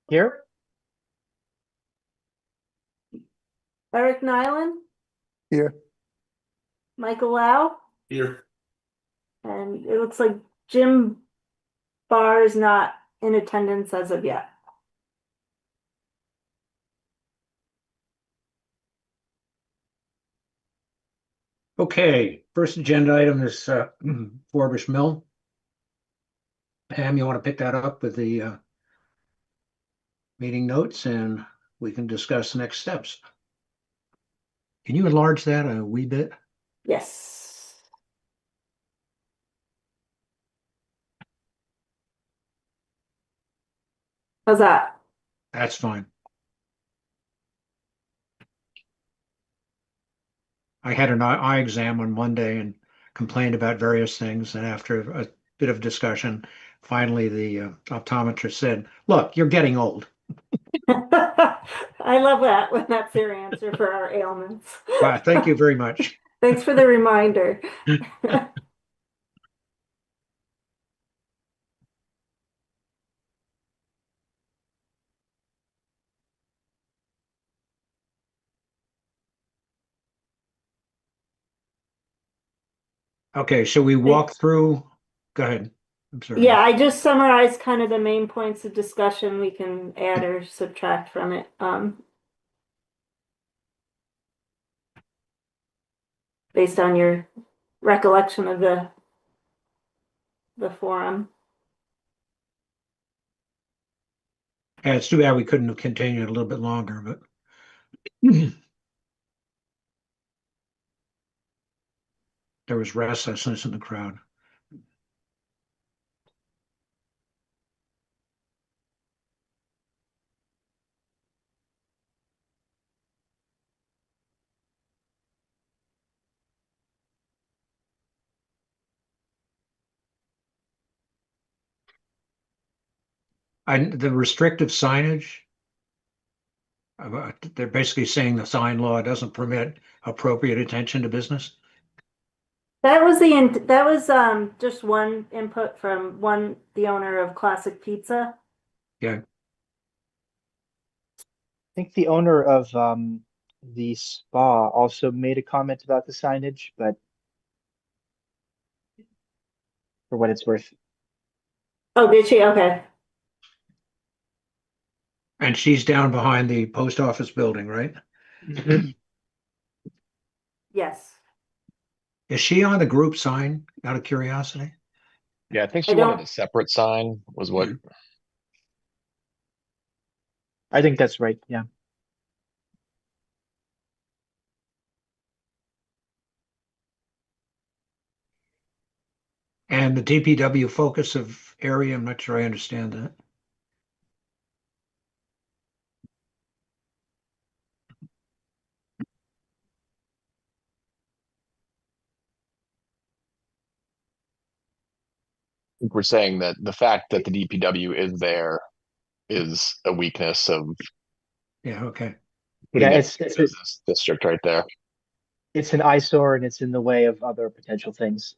Here? Eric Nyland, Here. Michael Lau, Here. and it looks like Jim Barr is not in attendance as of yet. Okay, first agenda item is Forbush Mill. Pam, you want to pick that up with the meeting notes and we can discuss the next steps. Can you enlarge that a wee bit? Yes. How's that? That's fine. I had an eye exam on Monday and complained about various things, and after a bit of discussion, finally the optometrist said, "Look, you're getting old." I love that when that's their answer for our ailments. Well, thank you very much. Thanks for the reminder. Okay, shall we walk through? Go ahead. I'm sorry. Yeah, I just summarized kind of the main points of discussion. We can add or subtract from it. Based on your recollection of the forum. Yeah, it's too bad we couldn't have continued a little bit longer, but there was restlessness in the crowd. The restrictive signage, they're basically saying the sign law doesn't permit appropriate attention to business. That was just one input from the owner of Classic Pizza. Yeah. I think the owner of the spa also made a comment about the signage, but for what it's worth. Oh, did she? Okay. And she's down behind the post office building, right? Yes. Is she on the group sign, out of curiosity? Yeah, I think I she wanted don't- a separate sign, was what. I think that's right. Yeah. And the DPW focus of area, I'm not sure I understand that. I think we're saying that the fact that the DPW is there is a weakness of Yeah, okay. putting Yeah, it in the business district right there. it's an eyesore and it's in the way of other potential things.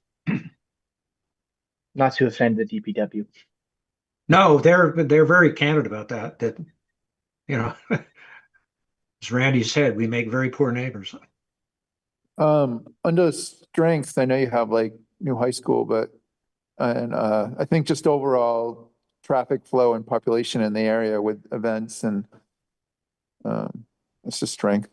Not to offend the DPW. No, they're very candid about that. That, you know, as Randy said, we make very poor neighbors. Under strengths, I know you have like new high school, but I think just overall traffic flow and population in the area with events and it's a strength.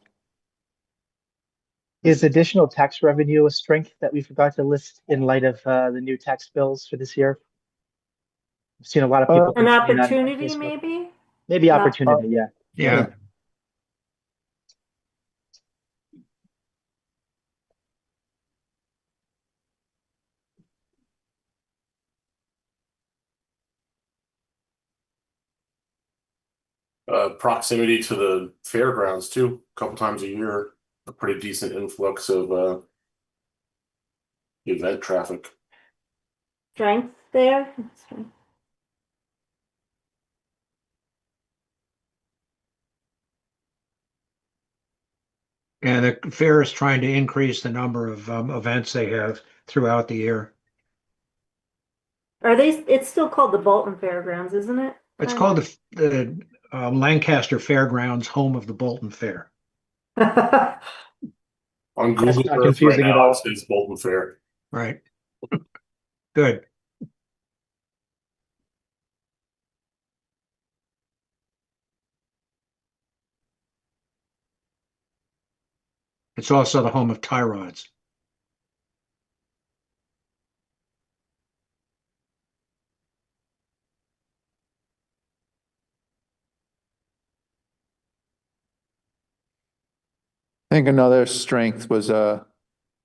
Is additional tax revenue a strength that we forgot to list in light of the new tax bills for this year? I've seen a lot of people. An complain on opportunity, Facebook. maybe? Maybe opportunity, yeah. Yeah. Proximity to the fairgrounds too, a couple times a year, a pretty decent influx of event traffic. Strength there. And the fair is trying to increase the number of events they have throughout the year. It's still called the Bolton Fairgrounds, isn't it? It's called the Lancaster Fairgrounds, home of the Bolton Fair. On That's Google not Earth right confusing at now, all. it says Bolton Fair. Right. Good. It's also the home of tie rods. I think another strength was,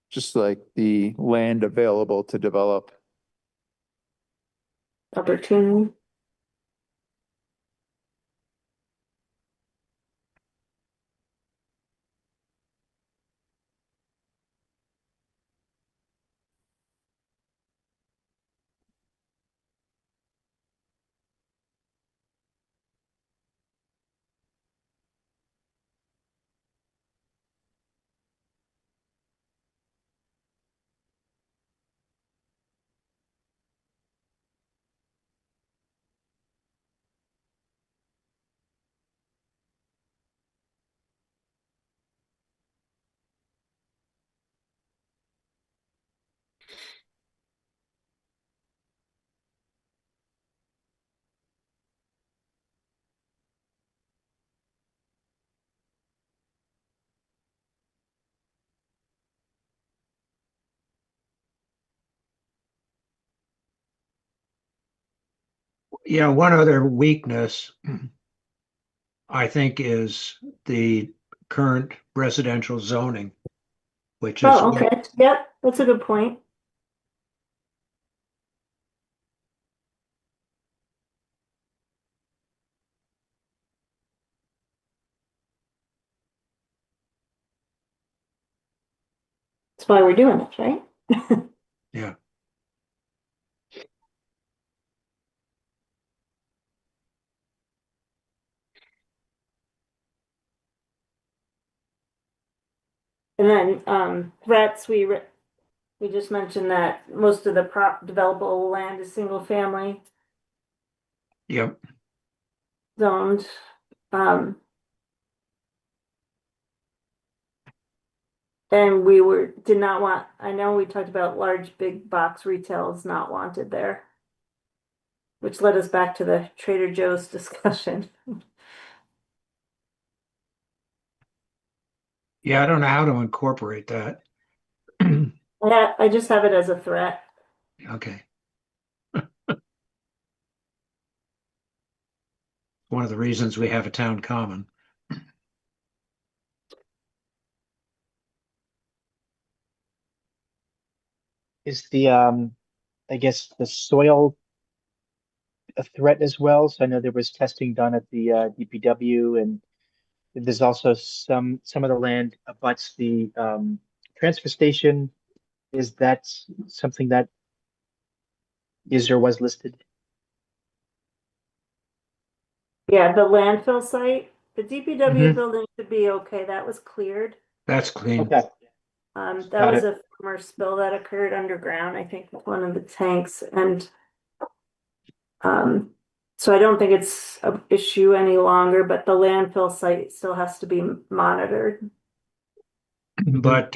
just like the land available to develop. Opportunity. Yeah, one other weakness, I think, is the current residential zoning, which is Oh, okay. Yep, that's a good point. That's why we're doing this, right? yeah. And then threats, we just mentioned that most of the developable land is single family Yep. zoned. Um, and did not want, I know we talked about large big box retail is not wanted there. Which led us back to the Trader Joe's discussion. Yeah, I don't know how to incorporate that. I just have it as a threat. Okay. One of the reasons we have a town common. Is the, I guess, the soil a threat as well? So I know there was testing done at the DPW, and there's also some of the land abuts the transfer station. Is that something that is or was listed? Mm-hmm. Yeah, the landfill site, the DPW Mhm. building should be okay. That was cleared. That's clean. Okay, That Got was it. a former spill that occurred underground, I think, with one of the tanks, and so I don't think it's an issue any longer, but the landfill site still has to be monitored. But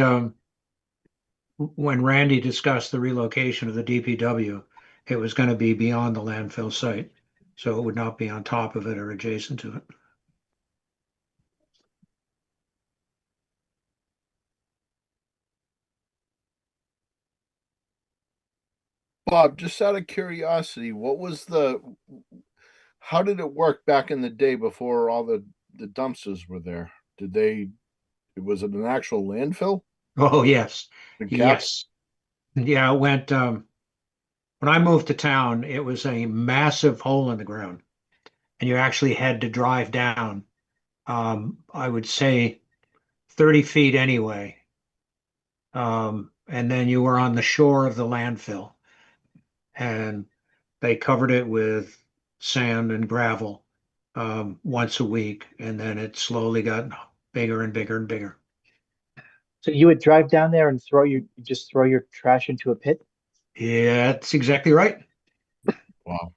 when Randy discussed the relocation of the DPW, it was going to be beyond the landfill site. So it would not be on top of it or adjacent to it. Bob, just out of curiosity, how did it work back in the day before all the dumpsters were there? Was it an actual landfill? Oh, yes. The Yes. Yeah, it went, when I moved to town, it was a massive hole in the ground. And you actually had to drive down, I would say 30 feet anyway. And then you were on the shore of the landfill. And they covered it with sand and gravel once a week. And then it slowly got bigger and bigger and bigger. So you would drive down there and just throw your trash into a pit? Yeah, that's exactly right. Wow.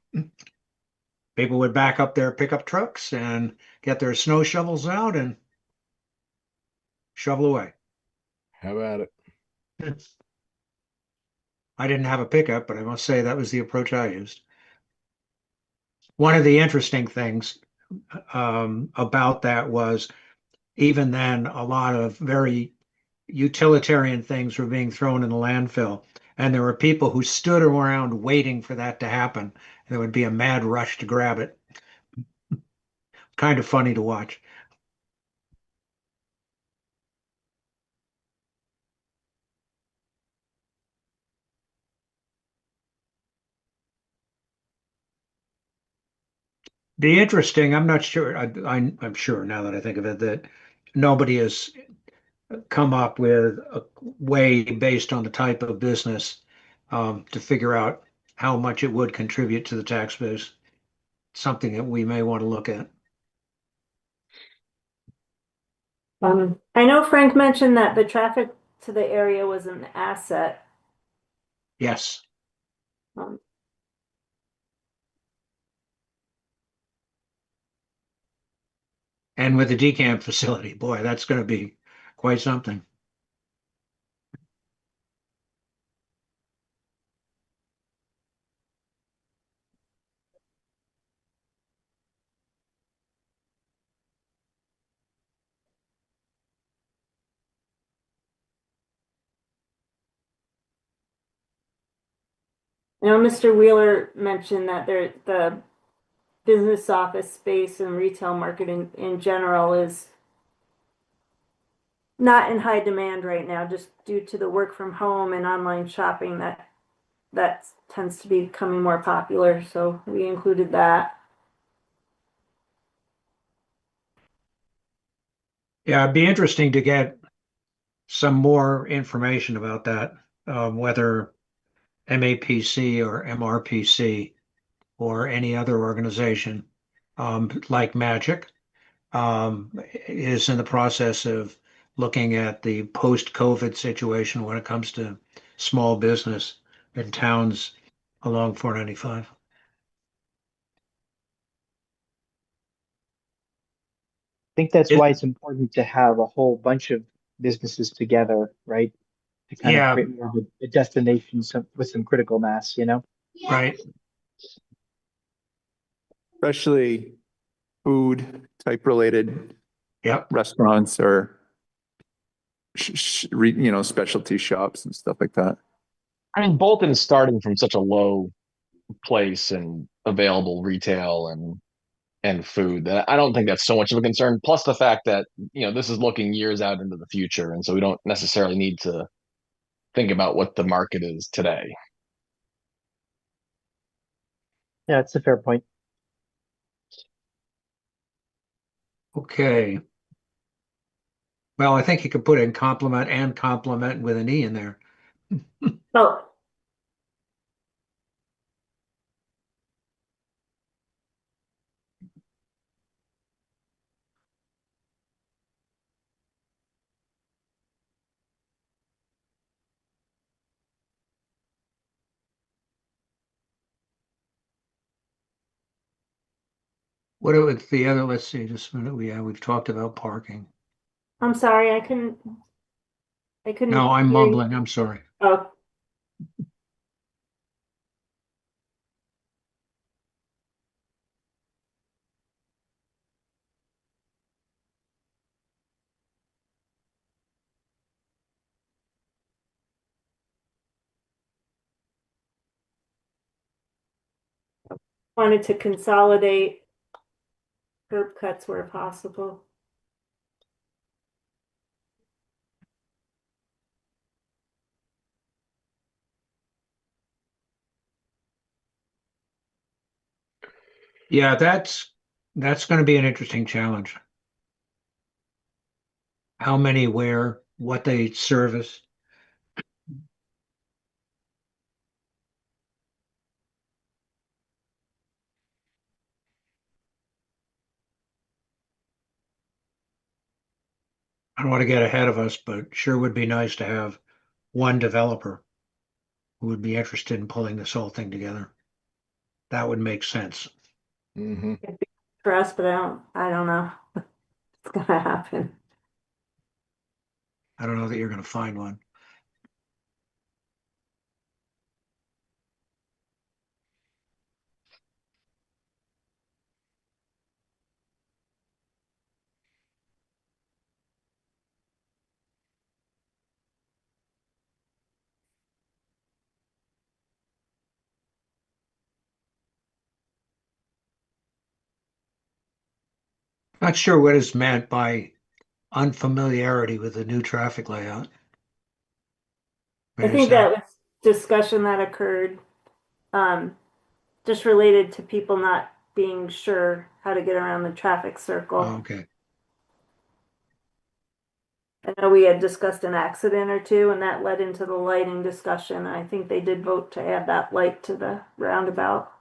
people would back up their pickup trucks and get their snow shovels out and shovel away. Have at it. I didn't have a pickup, but I must say that was the approach I used. One of the interesting things about that was even then, a lot of very utilitarian things were being thrown in the landfill. And there were people who stood around waiting for that to happen. And there would be a mad rush to grab it. Kind of funny to watch. Be interesting. I'm not sure. I'm sure now that I think of it that nobody has come up with a way based on the type of business to figure out how much it would contribute to the tax base. Something that we may want to look at. I know Frank mentioned that the traffic to the area was an asset. Yes. Um, And with the decamp facility, boy, that's going to be quite something. I know Mr. Wheeler mentioned that the business office space and retail market in general is not in high demand right now, just due to the work from home and online shopping that tends to be becoming more popular. So we included that. Yeah, it'd be interesting to get some more information about that, whether MAPC or MRPC or any other organization like Magic is in the process of looking at the post-COVID situation when it comes to small business in towns along 495. I think that's It- why it's important to have a whole bunch of businesses together, right? To kind of Yeah, create more of a destination with some critical mass, you know? right. Especially food type related Yep. restaurants or specialty shops and stuff like that. I mean, Bolton's starting from such a low place and available retail and food that I don't think that's so much of a concern. Plus the fact that, this is looking years out into the future, and so we don't necessarily need to think about what the market is today. Yeah, it's a fair point. Okay. Well, I think you could put in complement and complement with an E in there. Oh, What are the other, let's see, just a minute. We've talked about parking. I'm sorry, I couldn't No, I'm hear you. mumbling. I'm sorry. Oh, wanted to consolidate curb cuts where possible. Yeah, that's going to be an interesting challenge. How many, where, what they service. I don't want to get ahead of us, but sure would be nice to have one developer who would be interested in pulling this whole thing together. That would make sense. Mm-hmm. for us, but I don't know. It's gonna happen. I don't know that you're gonna find one. Not sure what is meant by unfamiliarity with the new traffic layout. I think that was discussion that occurred, um, just related to people not being sure how to get around the traffic circle. Oh, okay. I know we had discussed an accident or two, and that led into the lighting discussion. I think they did vote to add that light to the roundabout.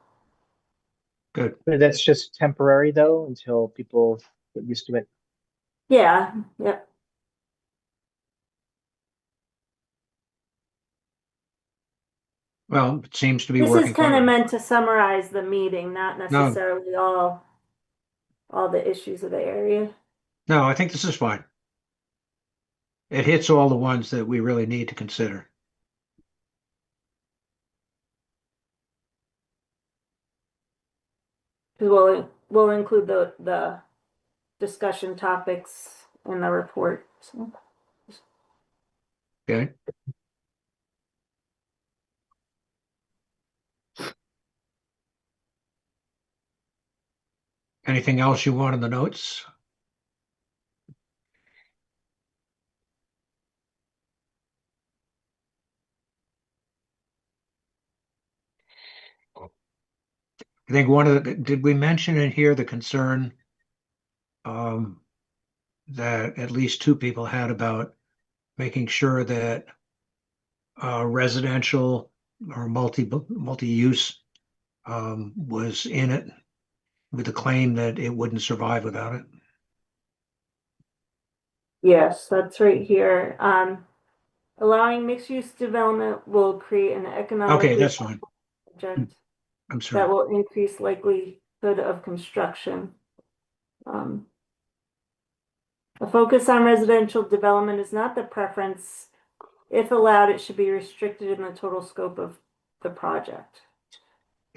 Good. But that's just temporary though, until people get used to it. Yeah, yep. Well, it seems to be This working is kind of fine. meant to summarize the meeting, not No. necessarily all the issues of the area. No, I think this is fine. It hits all the ones that we really need to consider. Because we'll include the discussion topics in the report. So. Okay. Anything else you want in the notes? I think did we mention in here the concern that at least two people had about making sure that residential or multi-use was in it with the claim that it wouldn't survive without it? Yes, that's right here. Allowing mixed-use development will create an economically Okay, that's fine. project I'm that sorry. will increase likelihood of construction. Um, a focus on residential development is not the preference. If allowed, it should be restricted in the total scope of the project.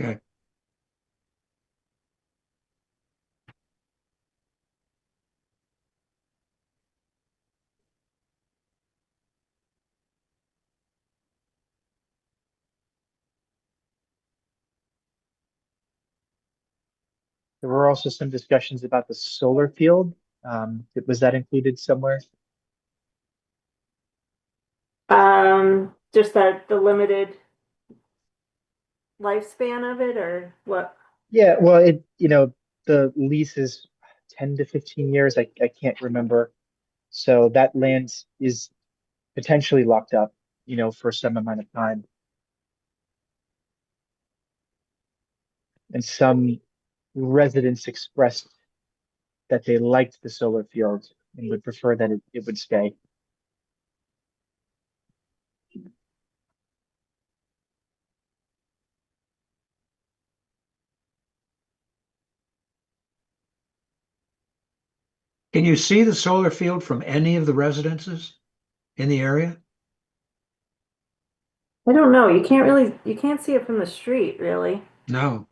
Okay. There were also some discussions about the solar field. Was that included somewhere? Just that the limited lifespan of it, or what? Yeah, well, the lease is 10 to 15 years. I can't remember. So that land is potentially locked up, for some amount of time. And some residents expressed that they liked the solar field and would prefer that it would stay. Can you see the solar field from any of the residences in the area? I don't know. You can't see it from the street, really. No.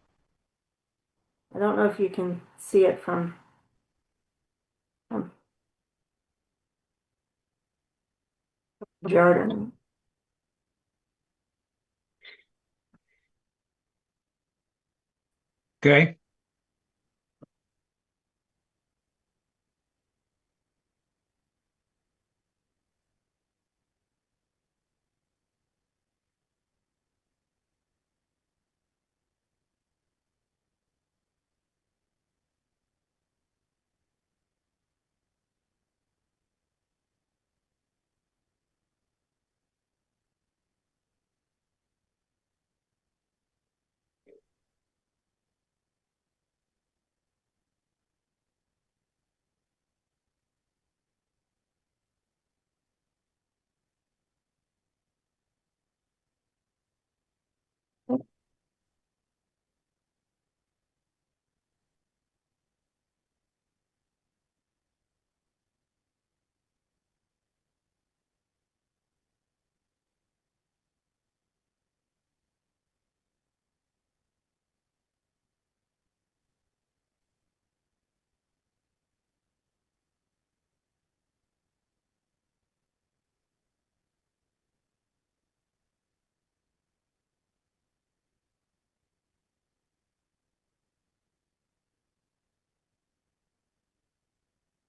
I don't know if you can see it from Jordan. Okay.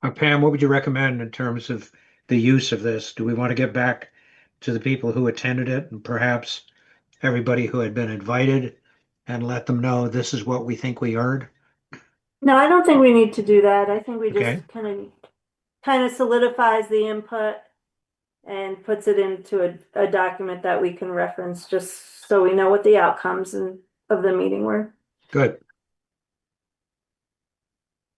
Pam, what would you recommend in terms of the use of this? Do we want to get back to the people who attended it and perhaps everybody who had been invited and let them know this is what we think we heard? No, I don't think we need to do that. I think we Okay. just kind of solidifies the input and puts it into a document that we can reference just so we know what the outcomes of the meeting were. Good.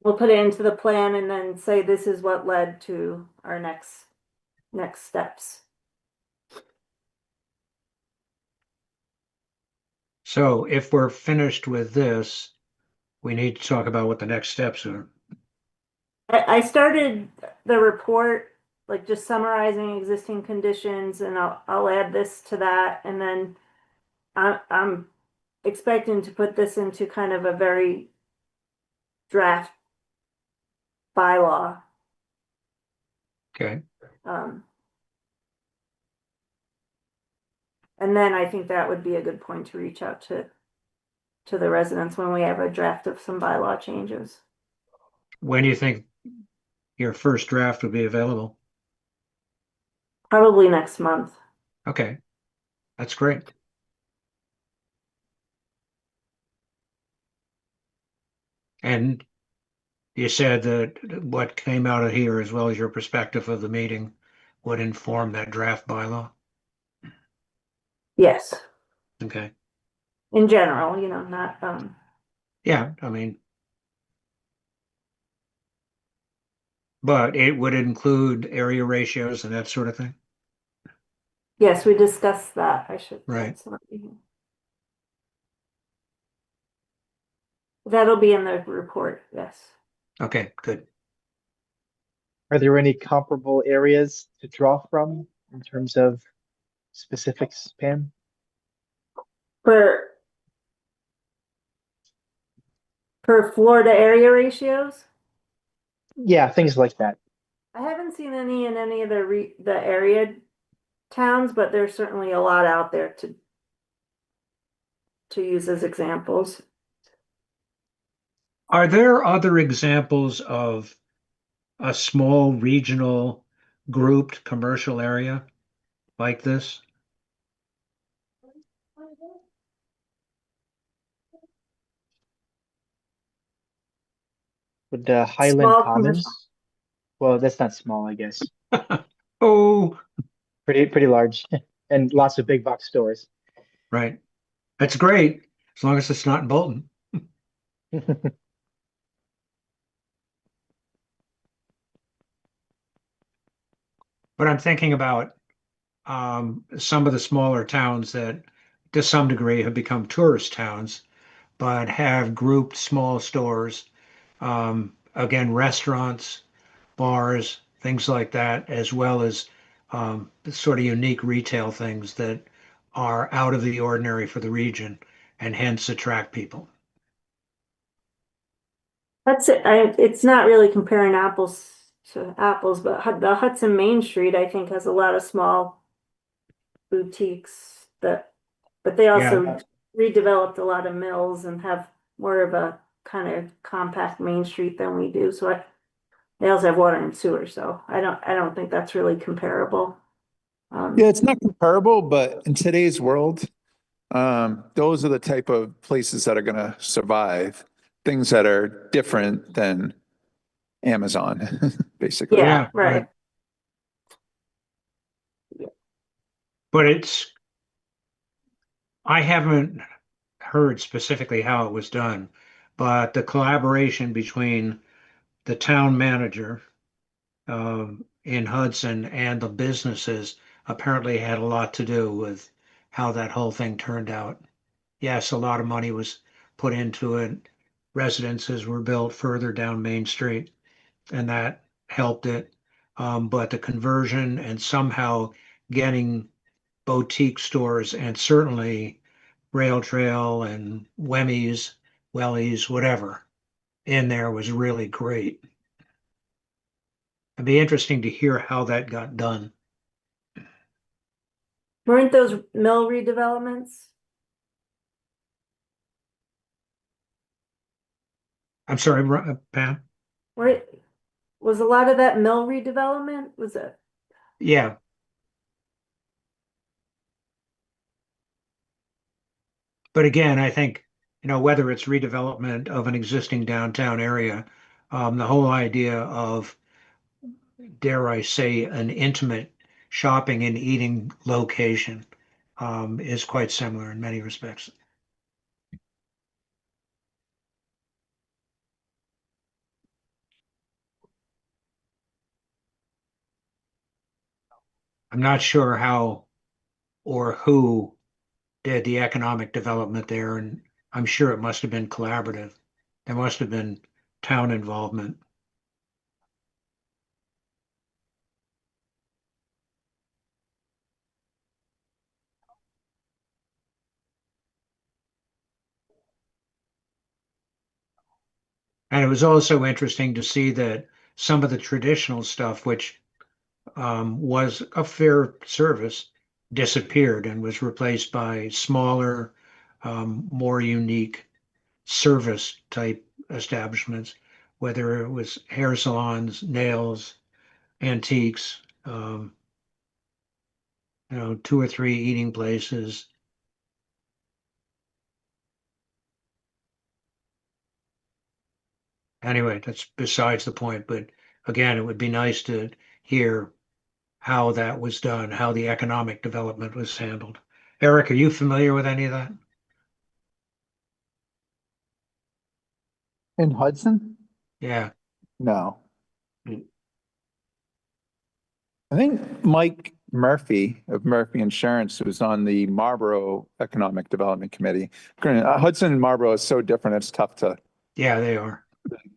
We'll put it into the plan and then say this is what led to our next steps. So if we're finished with this, we need to talk about what the next steps are. I started the report, like just summarizing existing conditions, and I'll add this to that, and then I'm expecting to put this into kind of a very draft bylaw. Okay. And then I think that would be a good point to reach out to the residents when we have a draft of some bylaw changes. When do you think your first draft will be available? Probably next month. Okay. That's great. And you said that what came out of here, as well as your perspective of the meeting, would inform that draft bylaw? Yes, Okay. in general, not Yeah, I mean, but it would include area ratios and that sort of thing? yes, we discussed that. I should. Right. That'll be in the report, yes. Okay, good. Are there any comparable areas to draw from in terms of specifics, Pam? For Florida area ratios, Yeah, things like that. I haven't seen any in any of the area towns, but there's certainly a lot out there to use as examples. Are there other examples of a small regional grouped commercial area like this? Would Highland Small Commons? Well, that's not small, I guess. Oh, Pretty large, and lots of big box stores. right. That's great, as long as it's not in Bolton. But I'm thinking about some of the smaller towns that to some degree have become tourist towns, but have grouped small stores, again, restaurants, bars, things like that, as well as sort of unique retail things that are out of the ordinary for the region and hence attract people. That's it. It's not really comparing apples to apples, but the Hudson Main Street, I think, has a lot of small boutiques but they also redeveloped a lot of mills and have more of a kind of compact Main Street than we do. So they also have water and sewer. So I don't think that's really comparable. Yeah, it's not comparable, but in today's world, those are the type of places that are going to survive. Things that are different than Amazon, basically. Yeah, right. But I haven't heard specifically how it was done, but the collaboration between the town manager in Hudson and the businesses apparently had a lot to do with how that whole thing turned out. Yes, a lot of money was put into it. Residences were built further down Main Street, and that helped it. But the conversion and somehow getting boutique stores and certainly Rail Trail and Wellies, whatever, in there was really great. It'd be interesting to hear how that got done. Weren't those mill redevelopments? I'm sorry, Pam? Was a lot of that mill redevelopment? Was it? Yeah. But again, I think, whether it's redevelopment of an existing downtown area, the whole idea of, dare I say, an intimate shopping and eating location, is quite similar in many respects. I'm not sure how or who did the economic development there, and I'm sure it must have been collaborative. There must have been town involvement. And it was also interesting to see that some of the traditional stuff, which was a fair service, disappeared and was replaced by smaller, more unique service type establishments, whether it was hair salons, nails, antiques, 2 or 3 eating places. Anyway, that's besides the point, but again, it would be nice to hear how that was done, how the economic development was handled. Eric, are you familiar with any of that? In Hudson? Yeah, No. I think Mike Murphy of Murphy Insurance was on the Marlboro Economic Development Committee. Hudson and Marlboro is so different, it's tough to yeah, they are.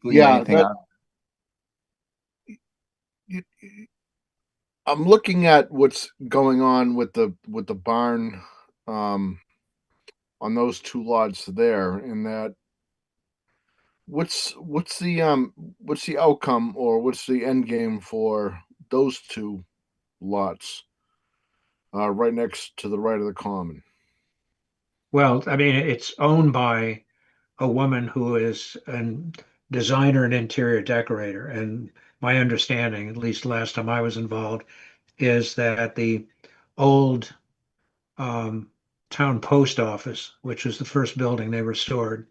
glean Yeah, anything that- out. I'm looking at what's going on with the barn on those 2 lots there, and that what's the outcome, or what's the end game for those 2 lots right next to the right of the common? Well, I mean, it's owned by a woman who is a designer and interior decorator. And my understanding, at least last time I was involved, is that the old town post office, which was the first building they restored,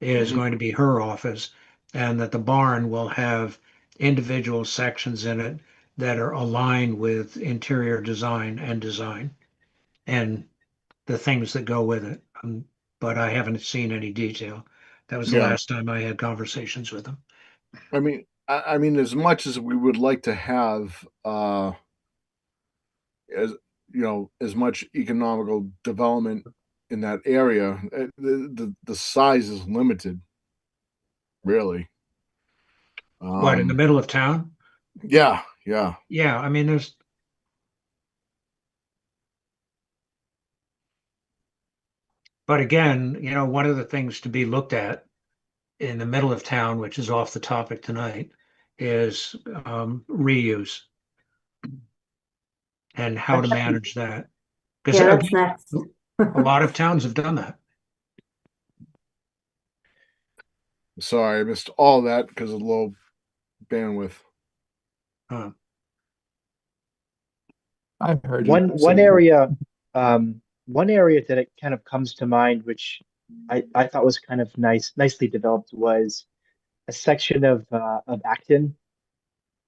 is Mhm. going to be her office, and that the barn will have individual sections in it that are aligned with interior design and the things that go with it. But I haven't seen any detail. That was the Yeah. last time I had conversations with them. I mean, as much as we would like to have as as much economical development in that area, the size is limited, really. What, in the middle of town? Yeah, yeah. Yeah, I mean, but again, one of the things to be looked at in the middle of town, which is off the topic tonight, is reuse and how to manage that. Because Yeah, that's next. a lot of towns have done that. Sorry, I missed all that because of low bandwidth. I've heard you One say area, one area that it kind of comes to mind, which I thought was kind of nicely developed, was a section of Acton.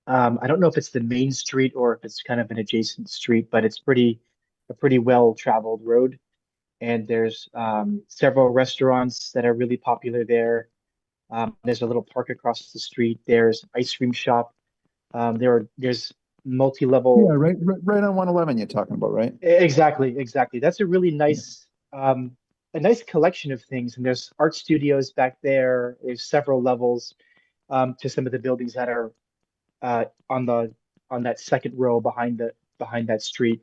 I don't know if it's the main street or if it's kind of an adjacent street, but it's a pretty well traveled road. And there's several restaurants that are really popular there. There's a little park across the street. There's ice cream shop. There's multi-level. Yeah, right on 111 you're talking about, right? Exactly. That's a really a nice collection of things. And there's art studios back there. There's several levels to some of the buildings that are on that second row behind that street.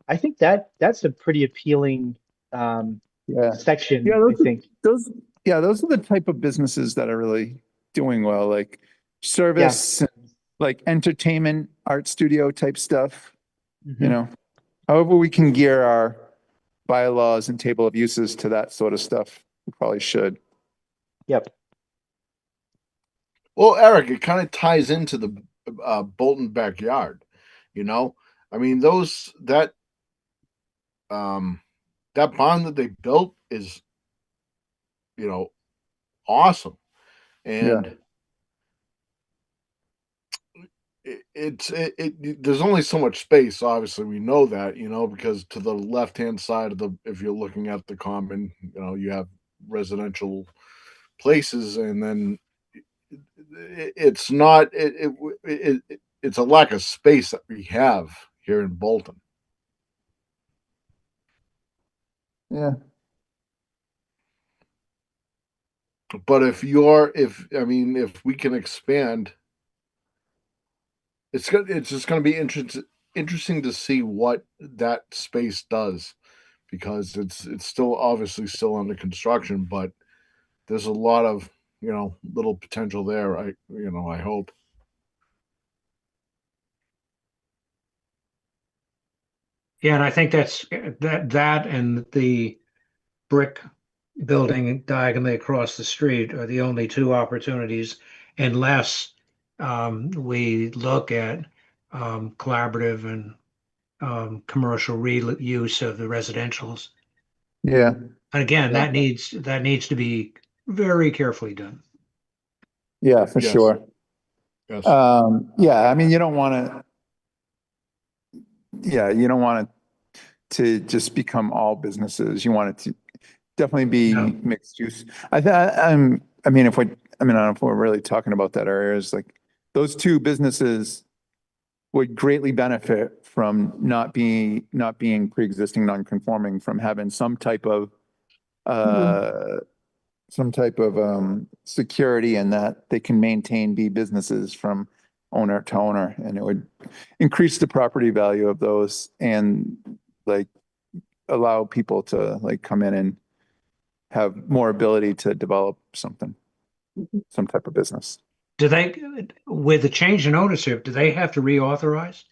I think that's a pretty appealing Yeah. section, Yeah, I think. those are the type of businesses that are really doing well, like service, and like entertainment, art studio type stuff. Mhm. However we can gear our bylaws and table of uses to that sort of stuff, we probably should. Yep. Well, Eric, it kind of ties into the Bolton backyard, you know. I mean, um that barn that they built is, you know, awesome, Yeah. and there's only so much space. Obviously, we know that, you know, because to the left hand side of the, if you're looking at the common, you know, you have residential places, and then it's not it's a lack of space that we have here in Bolton. Yeah. But if I mean, if we can expand, it's just going to be interesting to see what that space does, because it's still obviously still under construction, but there's a lot of, you know, little potential there. I hope. Yeah, and I think that and the brick building diagonally across the street are the only two opportunities, unless we look at collaborative and commercial reuse of the residentials. Yeah. And again, Yeah. that needs to be very carefully done. Yeah, for Yes. sure. Yes. Yeah, I mean, you don't want to, you don't want it to just become all businesses. You want it to definitely be No. mixed use. I mean, I don't know if we're really talking about that area, is like those two businesses would greatly benefit from not being pre-existing non-conforming, from having some type of security, and that they can maintain, be businesses from owner to owner, and it would increase the property value of those, and like allow people to like come in and have more ability to develop something, some type of business. Do they, with the change in ownership, do they have to reauthorize?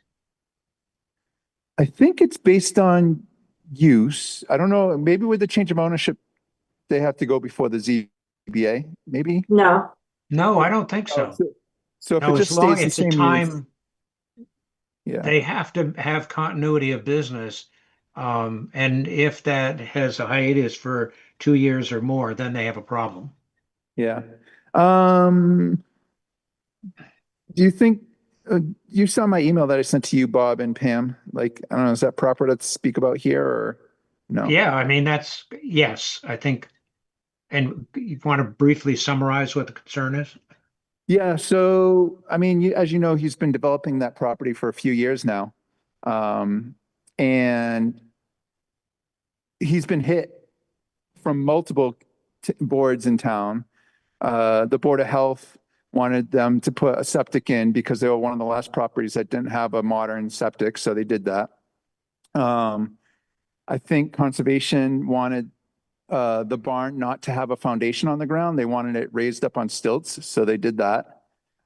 I think it's based on use. I don't know, maybe with the change of ownership, they have to go before the ZBA, maybe? No, No, I don't think so. So if it No, as just long stays the it's a same use, time, yeah, they have to have continuity of business. And if that has a hiatus for 2 years or more, then they have a problem. yeah. Um, do you think, you saw my email that I sent to you, Bob and Pam? Like, I don't know, is that proper to speak about here or no? Yeah, I mean, yes, I think. And you want to briefly summarize what the concern is? Yeah, so I mean, as you know, he's been developing that property for a few years now. And he's been hit from multiple boards in town. The Board of Health wanted them to put a septic in because they were one of the last properties that didn't have a modern septic, so they did that. I think Conservation wanted the barn not to have a foundation on the ground. They wanted it raised up on stilts, so they did that.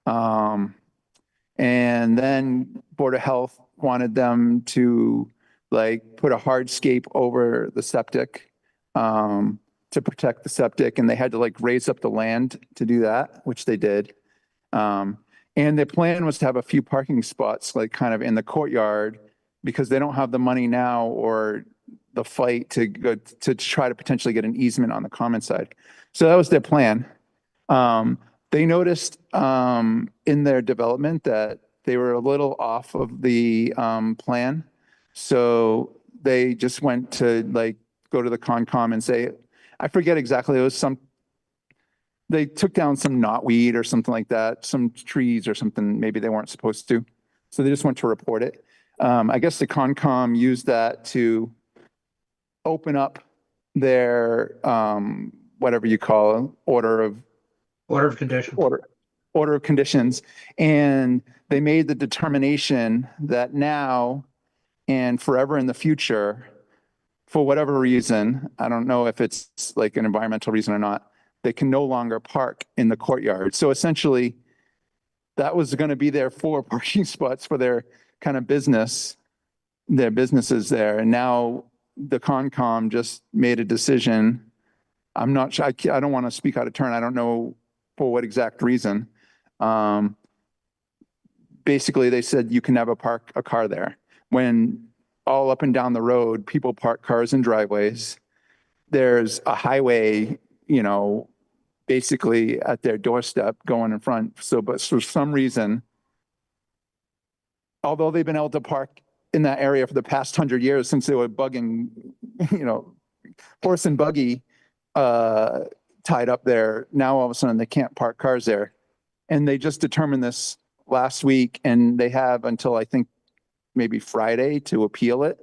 And then Board of Health wanted them to like put a hardscape over the septic to protect the septic, and they had to like raise up the land to do that, which they did. And the plan was to have a few parking spots like kind of in the courtyard, because they don't have the money now or the fight to go to try to potentially get an easement on the common side. So that was their plan. They noticed in their development that they were a little off of the plan. So they just went to like go to the Concom and say, I forget exactly, it was they took down some knotweed or something like that, some trees or something, maybe they weren't supposed to. So they just went to report it. I guess the Concom used that to open up their whatever you call it, order of Condition. order of conditions, and they made the determination that now and forever in the future, for whatever reason, I don't know if it's like an environmental reason or not, they can no longer park in the courtyard. So essentially, that was going to be their 4 parking spots for their kind of business, their businesses there. And now the Concom just made a decision. I'm not sure, I don't want to speak out of turn. I don't know for what exact reason. Um, basically they said you can never park a car there. When all up and down the road, people park cars in driveways. There's a highway, basically at their doorstep going in front. So, but for some reason, although they've been able to park in that area for the past 100 years since they were bugging, horse and buggy tied up there, now all of a sudden they can't park cars there. And they just determined this last week, and they have until I think maybe Friday to appeal it.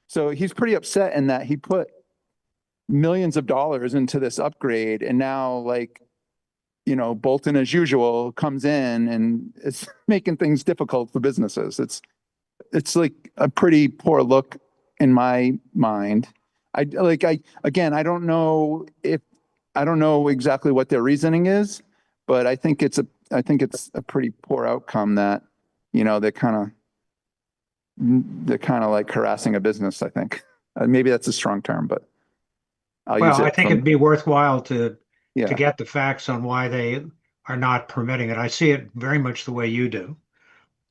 So he's pretty upset in that he put millions of dollars into this upgrade, and now Bolton as usual comes in and it's making things difficult for businesses. It's like a pretty poor look in my mind. I don't know exactly what their reasoning is, but I think it's a pretty poor outcome that, they're kind of like harassing a business, I think. Maybe that's a strong term, but I'll use Well, it I think from- it'd be worthwhile to yeah. get the facts on why they are not permitting it. I see it very much the way you do,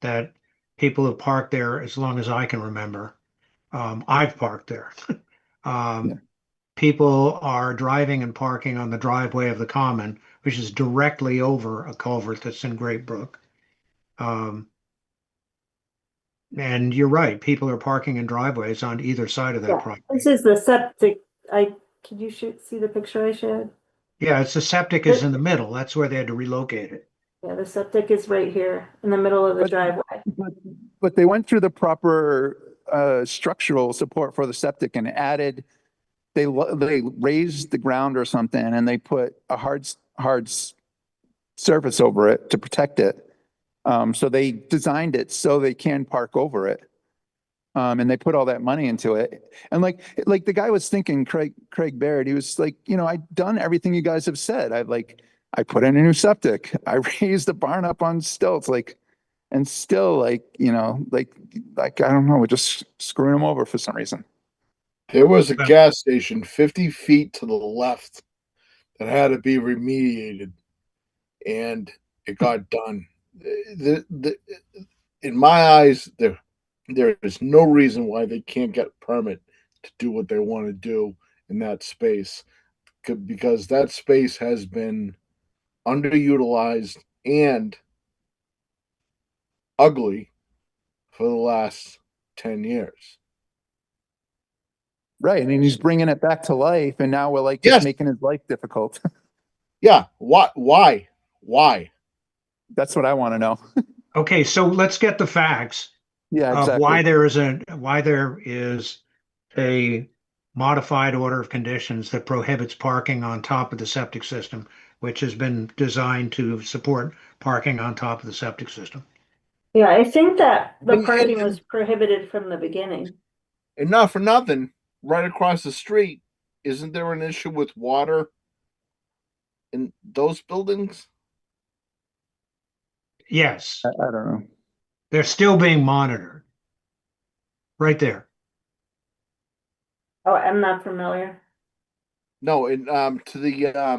that people have parked there as long as I can remember. I've parked there. Yeah. People are driving and parking on the driveway of the common, which is directly over a culvert that's in Great Brook. And you're right, people are parking in driveways on either side of that Yeah, property. this is the septic. Could you see the picture I shared? Yeah, it's the septic is in the middle. That's where they had to relocate it. Yeah, the septic is right here in the middle of the But- driveway. But they went through the proper structural support for the septic and added, they raised the ground or something, and they put a hard surface over it to protect it. So they designed it so they can park over it. And they put all that money into it. And like the guy was thinking, Craig Baird, he was like, I've done everything you guys have said. I put in a new septic. I raised the barn up on stilts, and still I don't know, we're just screwing them over for some reason. There was a gas station 50 feet to the left that had to be remediated, and it got done. In my eyes, there is no reason why they can't get a permit to do what they want to do in that space, because that space has been underutilized and ugly for the last 10 years. Right. And he's bringing it back to life. And now we're Yes. just making his life difficult. Yeah. Why? That's what I want to know. Okay, so let's get the facts Yeah, of exactly. why there is a modified order of conditions that prohibits parking on top of the septic system, which has been designed to support parking on top of the septic system. Yeah, I think that the And- parking and- was prohibited from the beginning. And not for nothing, right across the street, isn't there an issue with water in those buildings? Yes, I don't know. they're still being monitored. Right there. Oh, I'm not familiar. No, and to the Are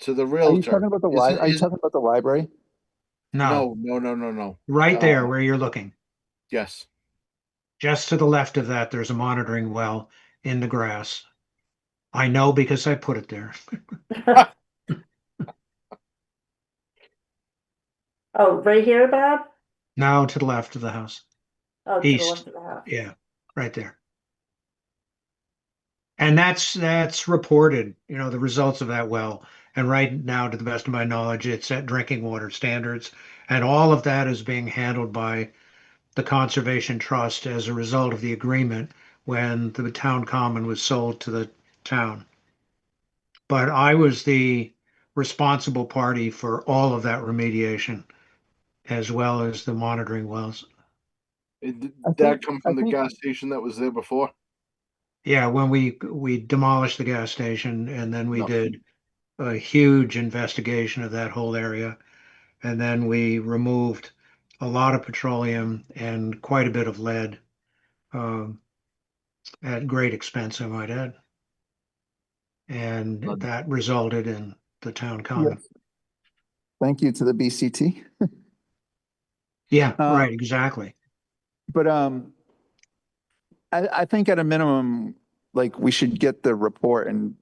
you realtor. talking about the library? Are you talking about the library? No, No. right there where you're looking. Yes. Just to the left of that, there's a monitoring well in the grass. I know because I put it there. Oh, right here, Bob? Now to the left of the house. Oh, to the East. left of the house. Yeah, right there. And that's reported, the results of that well. And right now, to the best of my knowledge, it's at drinking water standards. And all of that is being handled by the Conservation Trust as a result of the agreement when the town common was sold to the town. But I was the responsible party for all of that remediation, as well as the monitoring wells. Did I that think- come I from the think- gas station that was there before? Yeah, when we demolished the gas station, and then we No. did a huge investigation of that whole area. And then we removed a lot of petroleum and quite a bit of lead, at great expense, I might add. And Good. that resulted in the town common. Yes. Thank you to the BCT. Yeah, Uh, right, exactly. But I think at a minimum, like we should get the report and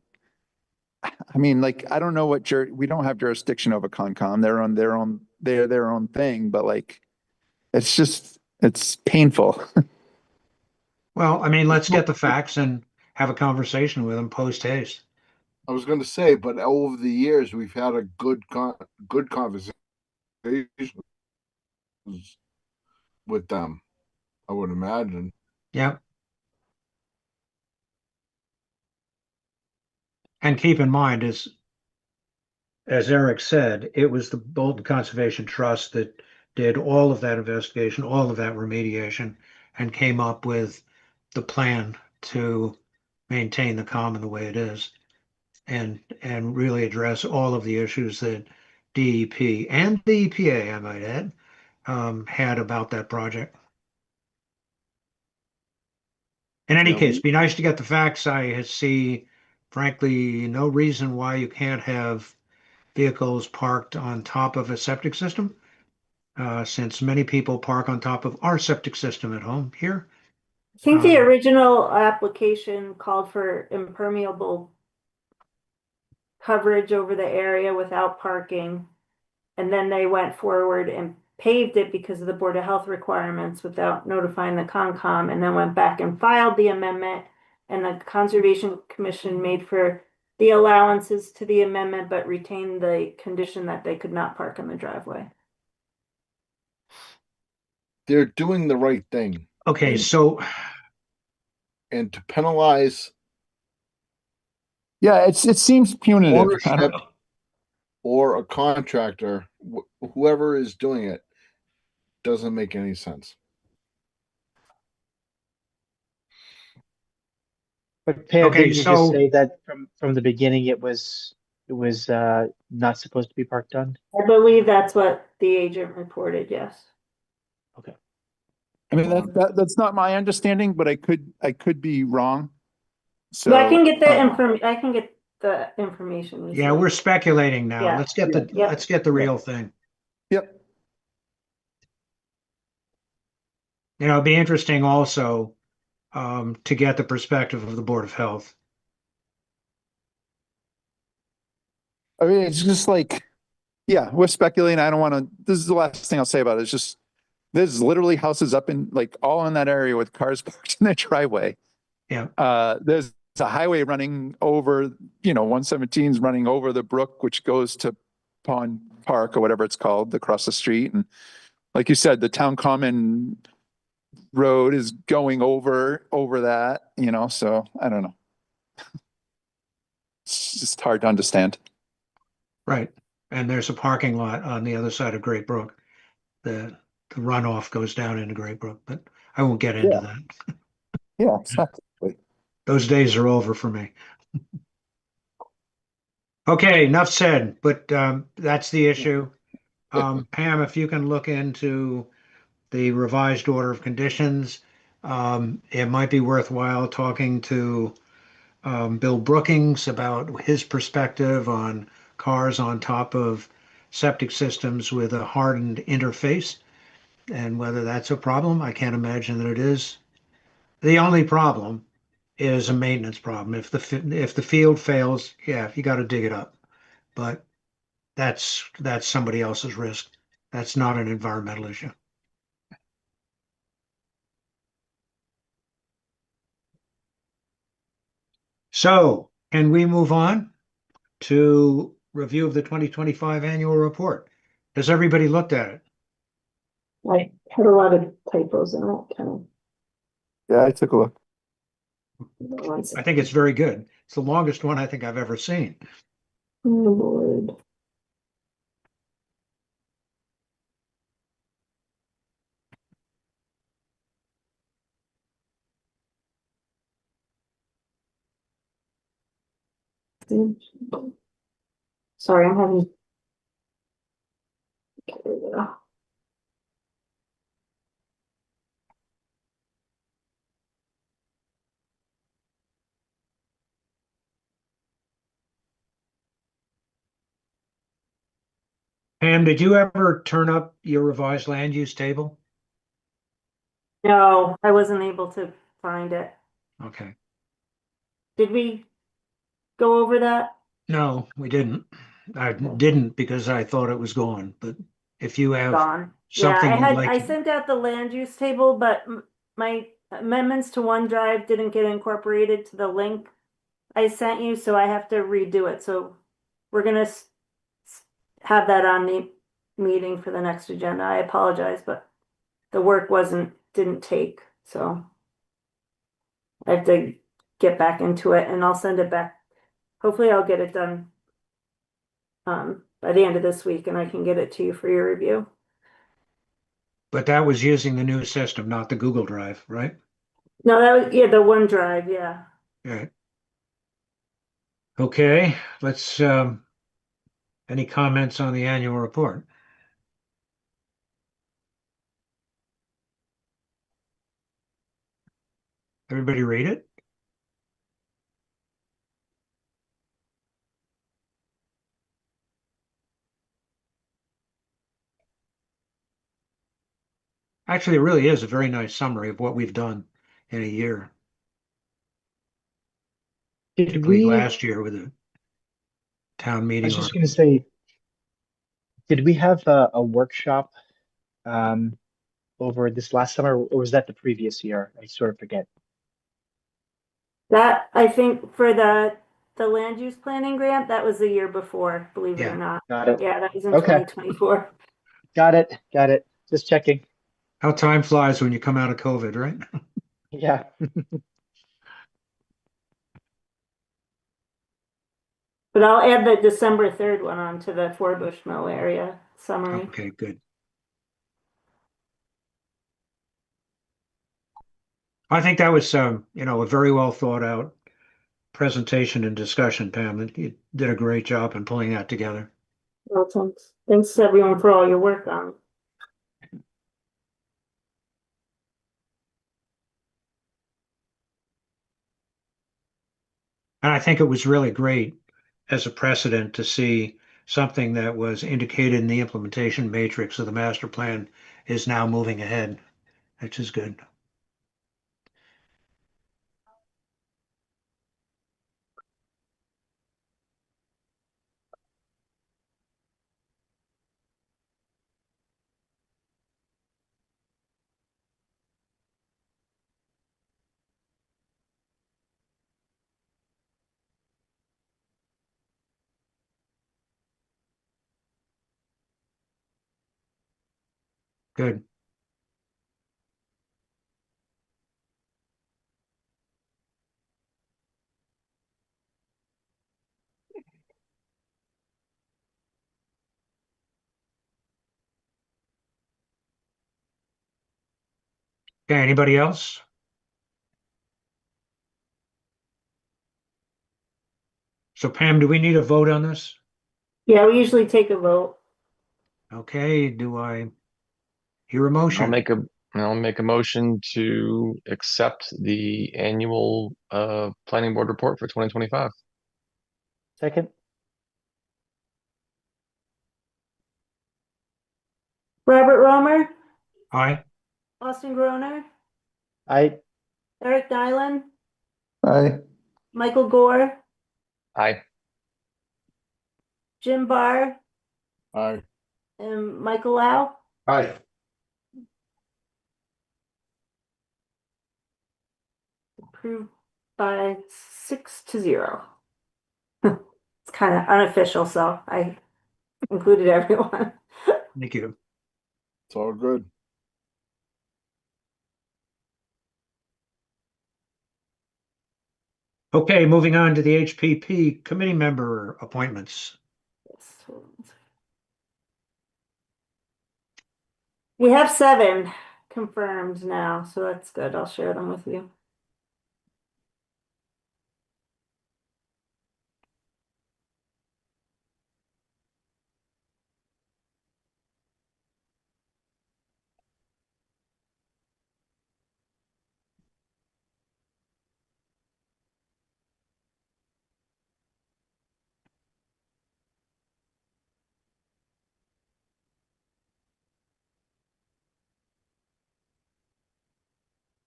I mean, like, I don't know what we don't have jurisdiction over Concom. They're on their own thing, but like, it's painful. Well, I mean, let's get the facts and have a conversation with them post haste. I was going to say, but over the years, we've had a good conversation with them. I would imagine. Yeah. And keep in mind, as Eric said, it was the Bolton Conservation Trust that did all of that investigation, all of that remediation, and came up with the plan to maintain the common the way it is and really address all of the issues that DEP and the EPA, I might add, had about that project. In any Yeah, case, be nice to get the facts. I see, frankly, no reason why you can't have vehicles parked on top of a septic system, since many people park on top of our septic system at home here. I think the Um, original application called for impermeable coverage over the area without parking. And then they went forward and paved it because of the Board of Health requirements without notifying the Concom, and then went back and filed the amendment. And the Conservation Commission made for the allowances to the amendment, but retained the condition that they could not park in the driveway. they're doing the right thing, Okay, And- so and to penalize Yeah, it seems punitive. I ownership don't, or a contractor, whoever is doing it, doesn't make any sense. But Pam, Okay, didn't you just so- say that from the beginning it was not supposed to be parked on? I believe that's what the agent reported, yes. I mean, that's not my understanding, but I could be wrong. So, But I can get I can get the information. yeah, we're speculating now. Yeah. Let's get the Yeah. let's get the real thing. yep. It'd be interesting also to get the perspective of the Board of Health. I mean, it's just like, yeah, we're speculating. I don't want to, this is the last thing I'll say about it. It's just, there's literally houses up in like all in that area with cars parked in their driveway. Yeah. There's a highway running over, 117's running over the brook, which goes to Pond Park or whatever it's called, across the street. And like you said, the town common road is going over that, so I don't know. It's just hard to understand. Right. And there's a parking lot on the other side of Great Brook. The runoff goes down into Great Brook, but I won't get into that. Yeah, exactly. Those days are over for me. Okay, enough said, but that's the issue. Pam, if you can look into the revised order of conditions, it might be worthwhile talking to Bill Brookings about his perspective on cars on top of septic systems with a hardened interface and whether that's a problem. I can't imagine that it is. The only problem is a maintenance problem. If the field fails, yeah, you got to dig it up. But that's somebody else's risk. That's not an environmental issue. So, can we move on to review of the 2025 annual report? Has everybody looked at it? I had a lot of typos in it, kind Yeah, I took a look. of. I think it's very good. It's the longest one I think I've ever seen. Oh, Lord. Sorry, I'm having. Okay, there we go. Pam, did you ever turn up your revised land use table? No, I wasn't able to find it. Okay. Did we go over that? No, we didn't. I didn't because I thought it was gone, but if you have Gone. Yeah, something you'd like I to, sent out the land use table, but my amendments to OneDrive didn't get incorporated to the link I sent you, so I have to redo it. So we're gonna have that on the meeting for the next agenda. I apologize, but the work didn't take, so I have to get back into it and I'll send it back. Hopefully I'll get it done by the end of this week and I can get it to you for your review. but that was using the new system, not the Google Drive, right? No, that was, yeah, the OneDrive, yeah. Yeah. Okay, let's, any comments on the annual report? Everybody read it? Actually, it really is a very nice summary of what we've done in a year, Did particularly we, last year with the town I meeting was on. just gonna say, did we have a workshop um over this last summer, or was that the previous year? I sort of forget. That, I think for the land use planning grant, that was the year before, believe it or Yeah. not. Got it. Yeah, that was in Okay. 2024. Got it. Got it. Just checking. How time flies when you come out of COVID, right? Yeah. But I'll add the December 3rd one onto the Fort Bushmill area summary. Okay, good. I think that was, a very well thought out presentation and discussion, Pam. You did a great job in pulling that together. Well, thanks everyone for all your work on. And I think it was really great as a precedent to see something that was indicated in the implementation matrix of the master plan is now moving ahead, which is good. Good. Okay, anybody else? So Pam, do we need a vote on this? Yeah, we usually take a vote. Okay, do I hear a motion? I'll make a motion to accept the annual planning board report for 2025. Second. Robert Romer, Aye. Austin Groner, I Eric Nyland, Aye. Michael Gore, Aye. Jim Barr, Aye. and Michael Lau. Aye. Approved by 6-0. It's kind of unofficial, so I included everyone. Thank you. It's all good. Okay, moving on to the HPP committee member appointments. We have 7 confirmed now, so that's good. I'll share them with you.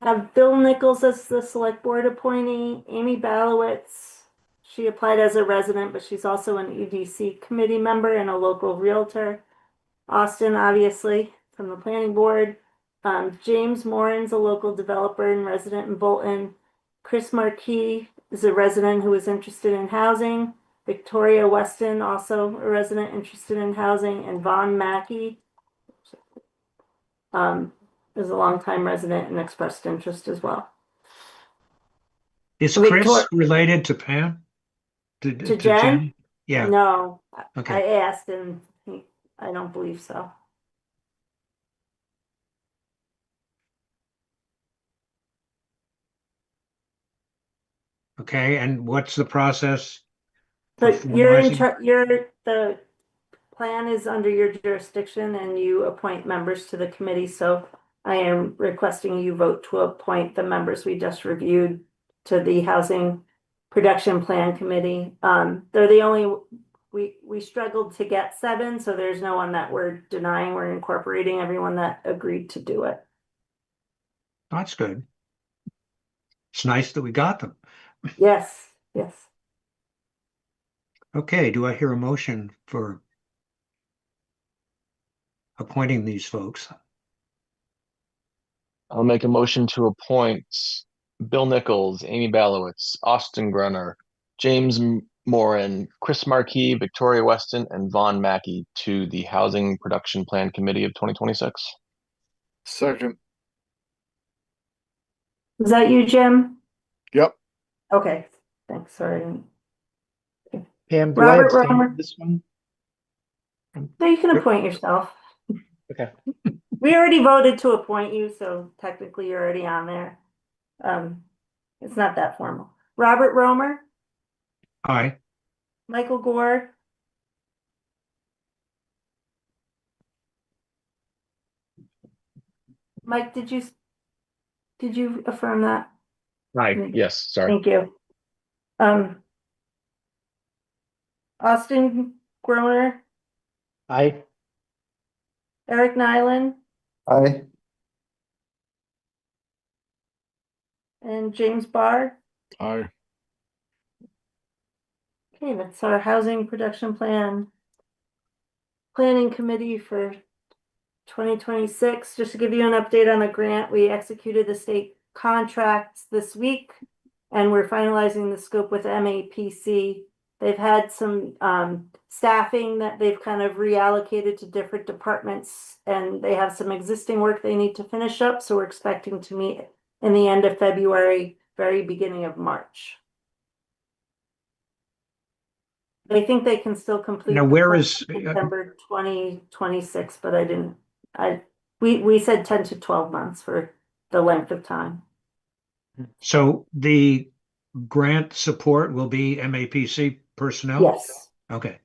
have Bill Nichols as the select board appointee, Amy Balowitz. She applied as a resident, but she's also an EDC committee member and a local realtor. Austin, obviously, from the planning board. James Moran's a local developer and resident in Bolton. Chris Marquis is a resident who is interested in housing. Victoria Weston, also a resident interested in housing, and Vaughn Mackey is a longtime resident and expressed interest as well. Is Victor- Chris related to Pam? To Jen? Yeah, No, okay. I asked and I don't believe so. Okay, and what's the process? for But you're in formalizing? the plan is under your jurisdiction and you appoint members to the committee, so I am requesting you vote to appoint the members we just reviewed to the Housing Production Plan Committee. They're the only, we struggled to get 7, so there's no one that we're denying. We're incorporating everyone that agreed to do it. That's good. It's nice that we got them. Yes, yes. Okay, do I hear a motion for appointing these folks? I'll make a motion to appoint Bill Nichols, Amy Balowitz, Austin Grunner, James Moran, Chris Marquis, Victoria Weston, and Vaughn Mackey to the Housing Production Plan Committee of 2026. Second. Is that you, Jim? Yep. Okay, thanks, sorry. Pam, do I Robert abstain Romer. from this one? No, you can appoint yourself. Okay. We already voted to appoint you, so technically you're already on there. It's not that formal. Robert Romer, Aye. Michael Gore. Mike, did you affirm that? Right. Yes, sorry. Thank you. Austin Groner, Aye. Eric Nyland, Aye. and James Barr. Aye. Okay, that's our housing production plan. Planning committee for 2026. Just to give you an update on the grant, we executed the state contracts this week and we're finalizing the scope with MAPC. They've had some staffing that they've kind of reallocated to different departments and they have some existing work they need to finish up. So we're expecting to meet in the end of February, very beginning of March. They think they can still complete. Now, the where plan is- September 2026, but we said 10 to 12 months for the length of time. So the grant support will be MAPC personnel? Yes. Okay,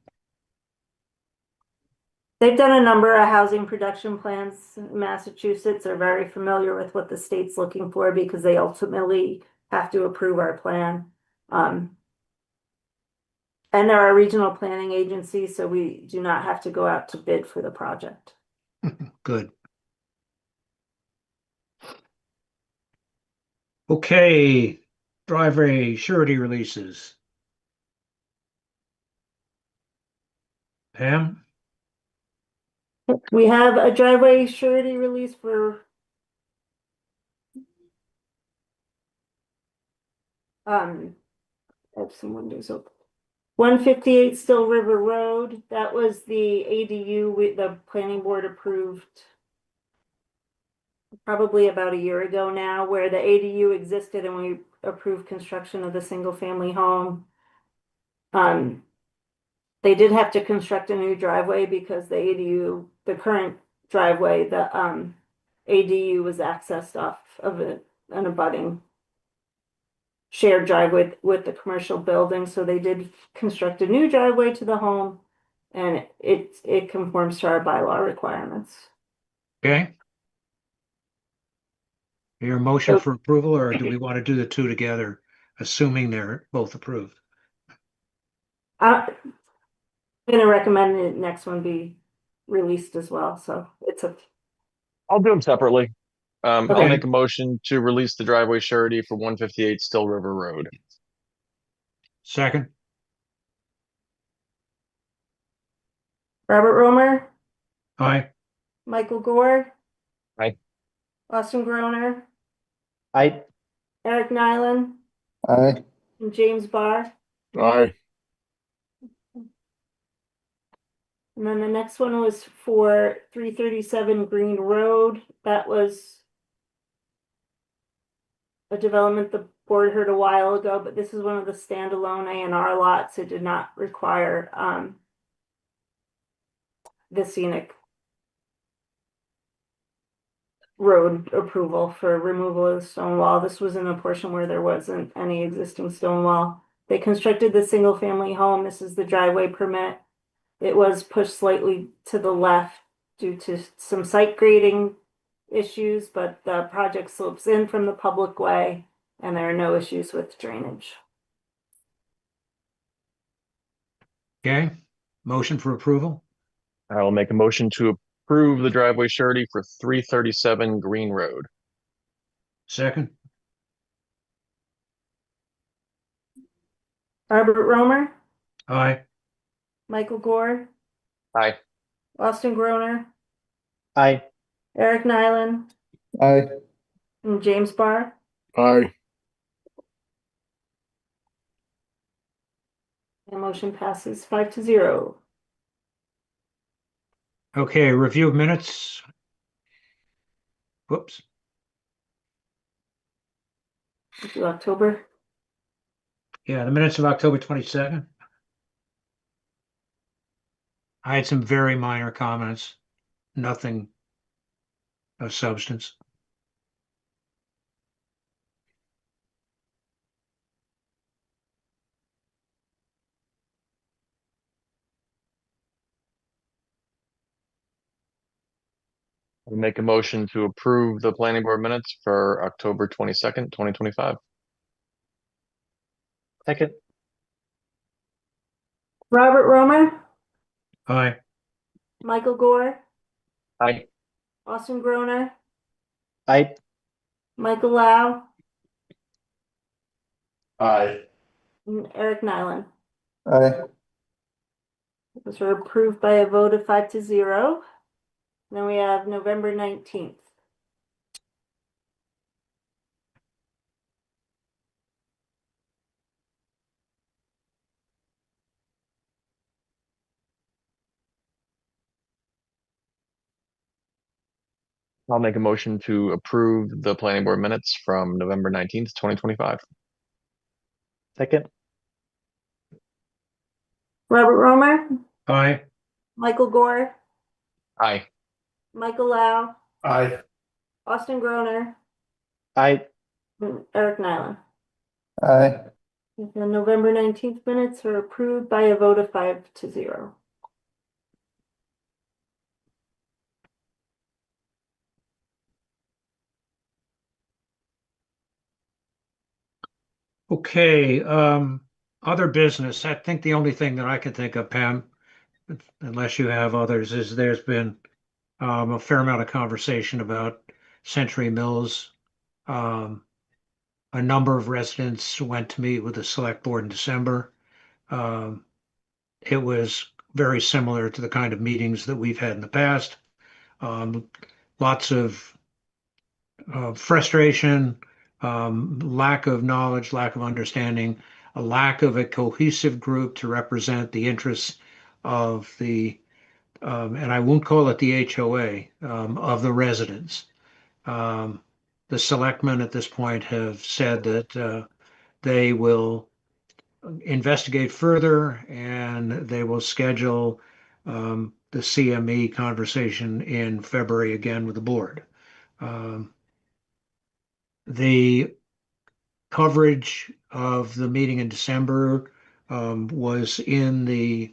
They've done a number of housing production plans in Massachusetts. They're very familiar with what the state's looking for because they ultimately have to approve our plan. And they're a regional planning agency, so we do not have to go out to bid for the project. good. Okay, driveway surety releases. Pam? We have a driveway surety release for I have some windows open. 158 Still River Road, that was the ADU the planning board approved probably about a year ago now, where the ADU existed and we approved construction of the single family home. They did have to construct a new driveway because the ADU, the current driveway, the ADU was accessed off of an abutting shared driveway with the commercial building, so they did construct a new driveway to the home, and it conforms to our bylaw requirements. Okay. Your motion for approval, or do we want to do the two together, assuming they're both approved? I'm gonna recommend the next one be released as well, so it's a I'll do them separately. I'll Okay. make a motion to release the driveway surety for 158 Still River Road. Second, Robert Romer, aye. Michael Gore. Aye. Austin Groner, I, Eric Nyland, Aye. and James Barr. Aye. And then the next one was for 337 Green Road. That was a development the board heard a while ago, but this is one of the standalone A&R lots. It did not require the scenic road approval for removal of the stone wall. This was in a portion where there wasn't any existing stone wall. They constructed the single family home. This is the driveway permit. It was pushed slightly to the left due to some site grading issues, but the project slopes in from the public way and there are no issues with drainage. Okay, motion for approval, I will make a motion to approve the driveway surety for 337 Green Road. second, Robert Romer, aye. Michael Gore, Aye. Austin Groner, I, Eric Nyland, Aye. and James Barr. Aye. The motion passes 5-0. Okay, review of minutes. Whoops, To October. yeah, the minutes of October 22nd. I had some very minor comments, nothing of substance. I'll make a motion to approve the planning board minutes for October 22nd, 2025. second, Robert Romer, Aye, Michael Gore, Aye. Austin Groner, I, Michael Lau, Aye. and Eric Nyland. Aye. Those were approved by a vote of 5-0. Then we have November 19th. I'll make a motion to approve the planning board minutes from November 19th, 2025. second, Robert Romer, aye. Michael Gore, Aye. Michael Lau, Aye. Austin Groner, I, and Eric Nyland. Aye. The November 19th minutes are approved by a vote of 5-0. Okay, other business. I think the only thing that I can think of, Pam, unless you have others, is there's been a fair amount of conversation about Century Mills. A number of residents went to meet with the select board in December. It was very similar to the kind of meetings that we've had in the past. Lots of frustration, lack of knowledge, lack of understanding, a lack of a cohesive group to represent the interests of the, and I won't call it the HOA, of the residents. The selectmen at this point have said that they will investigate further and they will schedule the CME conversation in February again with the board. The coverage of the meeting in December was in the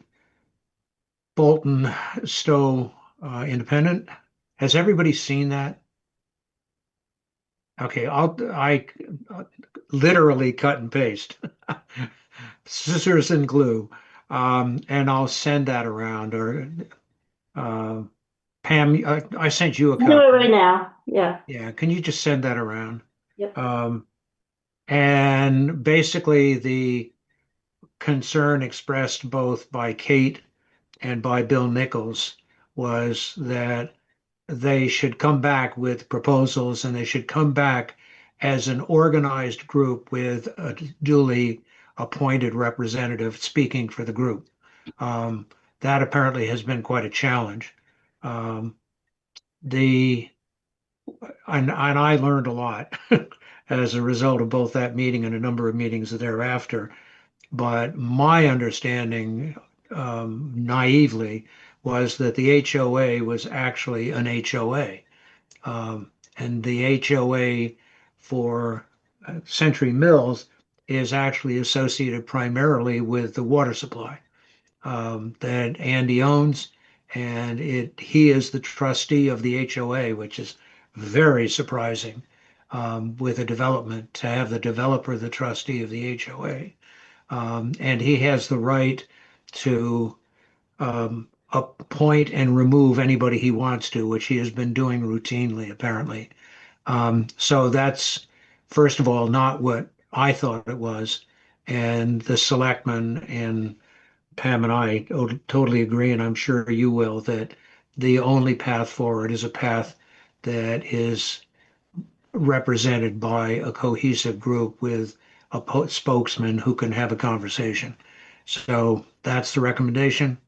Bolton Stowe Independent. Has everybody seen that? Okay, I literally cut and paste, scissors and glue, and I'll send that around. Or Pam, I sent you a I'll do it copy. right now. Yeah, Yeah, can you just send that around? yep. And basically the concern expressed both by Kate and by Bill Nichols was that they should come back with proposals and they should come back as an organized group with a duly appointed representative speaking for the group. Um, that apparently has been quite a challenge. Um, the and I learned a lot as a result of both that meeting and a number of meetings thereafter. But my understanding, naively, was that the HOA was actually an HOA. And the HOA for Century Mills is actually associated primarily with the water supply that Andy owns. And he is the trustee of the HOA, which is very surprising with a development to have the developer the trustee of the HOA. And he has the right to appoint and remove anybody he wants to, which he has been doing routinely, apparently. So that's, first of all, not what I thought it was. And the selectmen and Pam and I totally agree, and I'm sure you will, that the only path forward is a path that is represented by a cohesive group with a spokesman who can have a conversation. So that's the recommendation.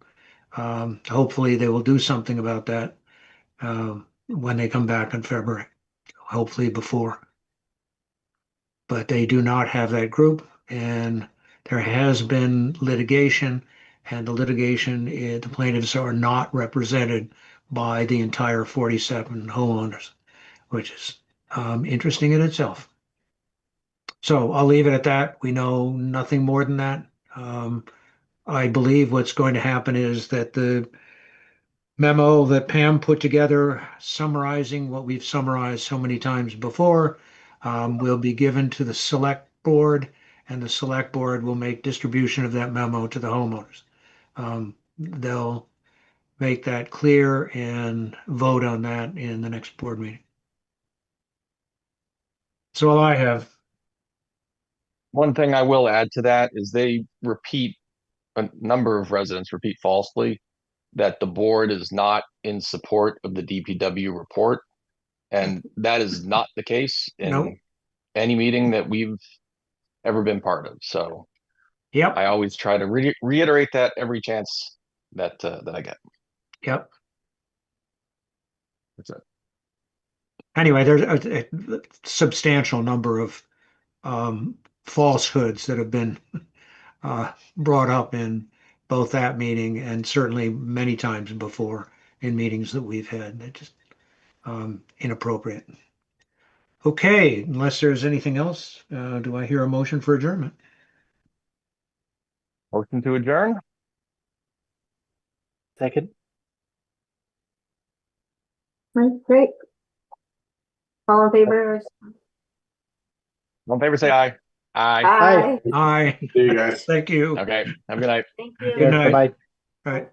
Hopefully, they will do something about that when they come back in February, hopefully before. But they do not have that group, and there has been litigation, and the litigation, the plaintiffs are not represented by the entire 47 homeowners, which is interesting in itself. So I'll leave it at that. We know nothing more than that. I believe what's going to happen is that the memo that Pam put together summarizing what we've summarized so many times before will be given to the select board, and the select board will make distribution of that memo to the homeowners. They'll make that clear and vote on that in the next board meeting. So all I have. One thing I will add to that is they repeat, a number of residents repeat falsely that the board is not in support of the DPW report. And that is not the case Nope. in any meeting that we've ever been part of. So Yep. I always try to reiterate that every chance that I get. Yep. That's it. Anyway, there's a substantial number of falsehoods that have been brought up in both that meeting and certainly many times before in meetings that we've had. They're just inappropriate. Okay, unless there's anything else, do I hear a motion for adjournment? Motion to adjourn. Second. Right, great. All in favor? All in favor, say aye. Aye. Aye. Aye. See you guys. Thank you. Okay. Have a good night. Thank you. Good night. Bye-bye. All right.